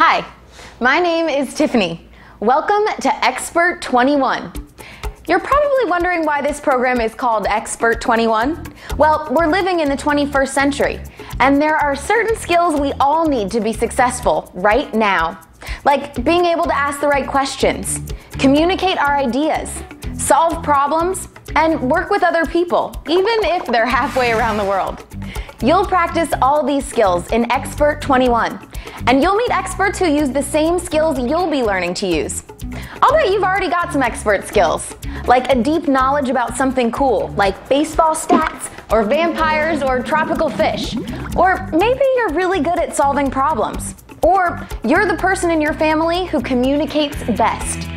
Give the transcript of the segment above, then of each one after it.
Hi, my name is Tiffany. Welcome to Expert 21. You're probably wondering why this program is called Expert 21. Well, we're living in the 21st century, and there are certain skills we all need to be successful right now. Like being able to ask the right questions, communicate our ideas, solve problems, and work with other people, even if they're halfway around the world. You'll practice all these skills in Expert 21, and you'll meet experts who use the same skills you'll be learning to use. I'll bet you've already got some expert skills, like a deep knowledge about something cool, like baseball stats, or vampires, or tropical fish. Or maybe you're really good at solving problems. Or you're the person in your family who communicates best.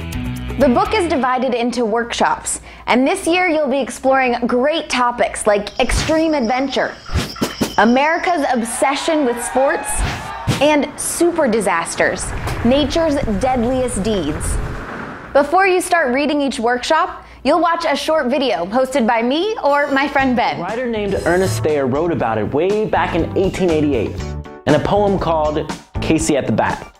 The book is divided into workshops, and this year you'll be exploring great topics like extreme adventure, America's obsession with sports, and super disasters, nature's deadliest deeds. Before you start reading each workshop, you'll watch a short video hosted by me or my friend Ben. A writer named Ernest Thayer wrote about it way back in 1888 in a poem called Casey at the Bat.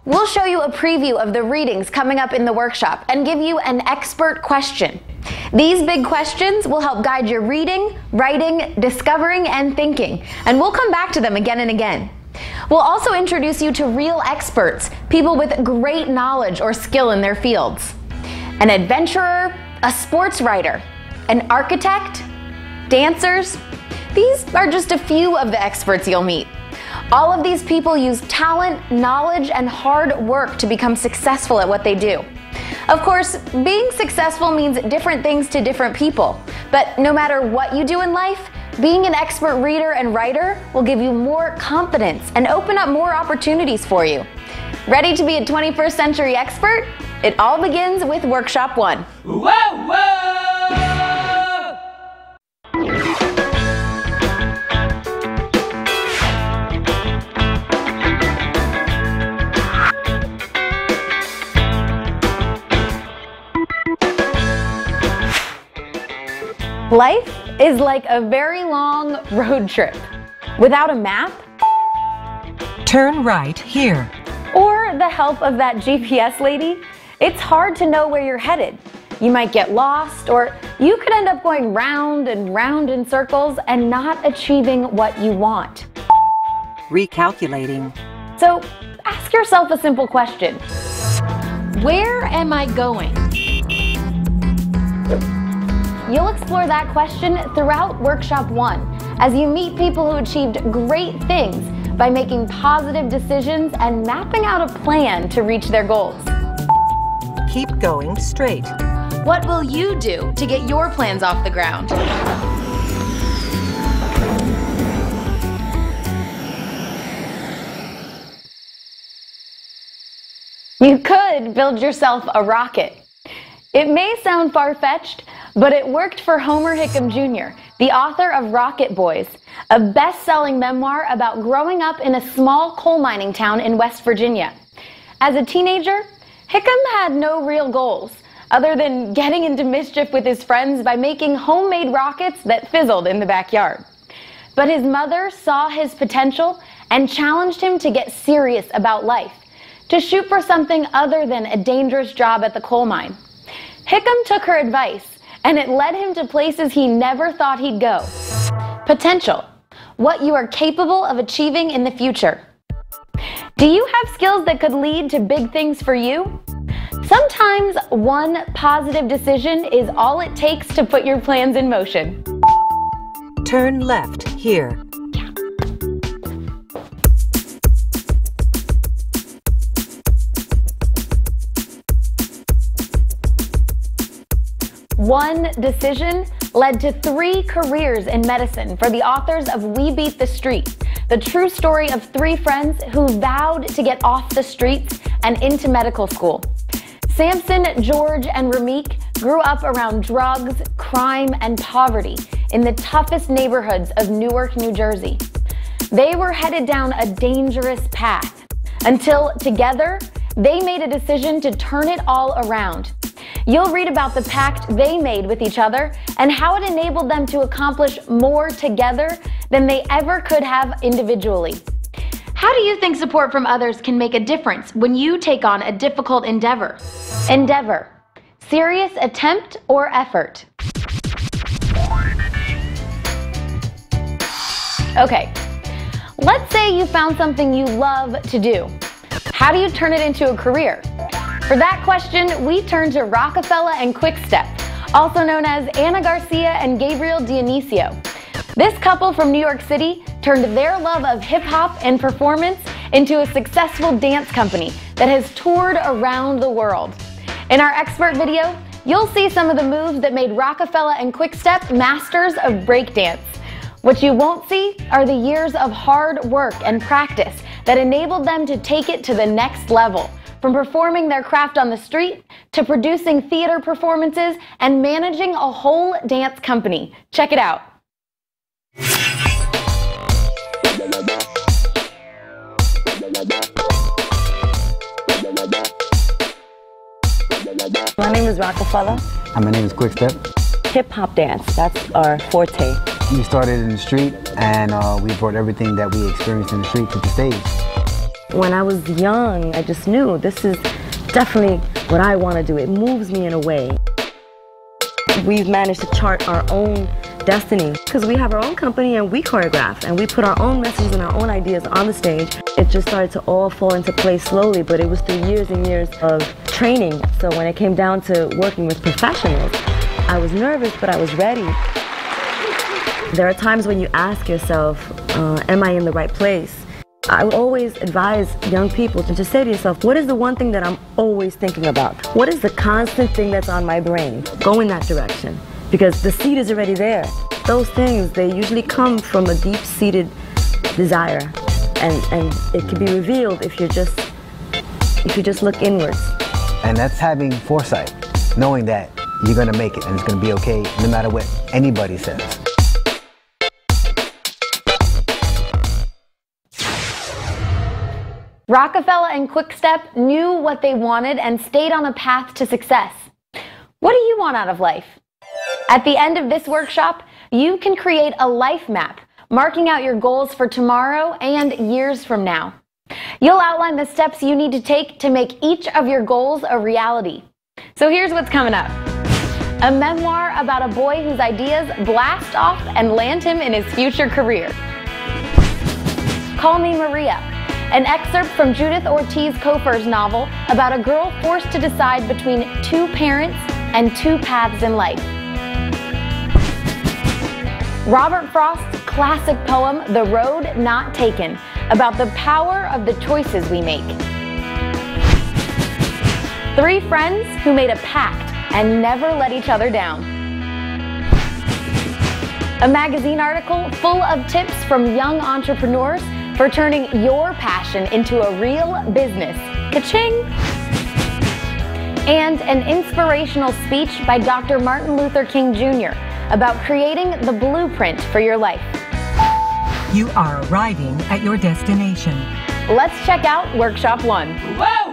We'll show you a preview of the readings coming up in the workshop and give you an expert question. These big questions will help guide your reading, writing, discovering, and thinking, and we'll come back to them again and again. We'll also introduce you to real experts, people with great knowledge or skill in their fields. An adventurer, a sports writer, an architect, dancers. These are just a few of the experts you'll meet. All of these people use talent, knowledge, and hard work to become successful at what they do. Of course, being successful means different things to different people, but no matter what you do in life, being an expert reader and writer will give you more confidence and open up more opportunities for you. Ready to be a 21st century expert? It all begins with Workshop 1. Whoa, whoa! Life is like a very long road trip. Without a map, turn right here, or the help of that GPS lady, it's hard to know where you're headed. You might get lost, or you could end up going round and round in circles and not achieving what you want. Recalculating. So ask yourself a simple question. Where am I going? You'll explore that question throughout Workshop 1 as you meet people who achieved great things by making positive decisions and mapping out a plan to reach their goals. Keep going straight. What will you do to get your plans off the ground? You could build yourself a rocket. It may sound far-fetched, but it worked for Homer Hickam Jr., the author of Rocket Boys, a best-selling memoir about growing up in a small coal mining town in West Virginia. As a teenager, Hickam had no real goals, other than getting into mischief with his friends by making homemade rockets that fizzled in the backyard. But his mother saw his potential and challenged him to get serious about life, to shoot for something other than a dangerous job at the coal mine. Hickam took her advice, and it led him to places he never thought he'd go. Potential, what you are capable of achieving in the future. Do you have skills that could lead to big things for you? Sometimes one positive decision is all it takes to put your plans in motion. Turn left here. One decision led to 3 careers in medicine for the authors of We Beat the Street, the true story of 3 friends who vowed to get off the streets and into medical school. Samson, George, and Ramik grew up around drugs, crime, and poverty in the toughest neighborhoods of Newark, New Jersey. They were headed down a dangerous path until, together, they made a decision to turn it all around. You'll read about the pact they made with each other and how it enabled them to accomplish more together than they ever could have individually. How do you think support from others can make a difference when you take on a difficult endeavor? Endeavor. Serious attempt or effort? Okay, let's say you found something you love to do. How do you turn it into a career? For that question, we turn to Rockefeller and Quickstep, also known as Anna Garcia and Gabriel Dionisio. This couple from New York City turned their love of hip-hop and performance into a successful dance company that has toured around the world. In our expert video, you'll see some of the moves that made Rockefeller and Quickstep masters of breakdance. What you won't see are the years of hard work and practice that enabled them to take it to the next level, from performing their craft on the street to producing theater performances and managing a whole dance company. Check it out. My name is Rockefeller. And my name is Quickstep. Hip-hop dance, that's our forte. We started in the street, and we brought everything that we experienced in the street to the stage. When I was young, I just knew this is definitely what I want to do. It moves me in a way. We've managed to chart our own destiny because we have our own company and we choreograph and we put our own messages and our own ideas on the stage. It just started to all fall into place slowly, but it was through years and years of training. So when it came down to working with professionals, I was nervous, but I was ready. There are times when you ask yourself, am I in the right place? I would always advise young people to just say to yourself, what is the one thing that I'm always thinking about? What is the constant thing that's on my brain? Go in that direction, because the seed is already there. Those things, they usually come from a deep-seated desire, and it can be revealed if you just look inwards. And that's having foresight, knowing that you're gonna make it and it's gonna be okay no matter what anybody says. Rockefeller and Quickstep knew what they wanted and stayed on a path to success. What do you want out of life? At the end of this workshop, you can create a life map, marking out your goals for tomorrow and years from now. You'll outline the steps you need to take to make each of your goals a reality. So here's what's coming up. A memoir about a boy whose ideas blast off and land him in his future career. Call Me Maria, an excerpt from Judith Ortiz Cofer's novel about a girl forced to decide between two parents and two paths in life. Robert Frost's classic poem, The Road Not Taken, about the power of the choices we make. 3 friends who made a pact and never let each other down. A magazine article full of tips from young entrepreneurs for turning your passion into a real business. Ka-ching! And an inspirational speech by Dr. Martin Luther King Jr. about creating the blueprint for your life. You are arriving at your destination. Let's check out Workshop 1. Whoa!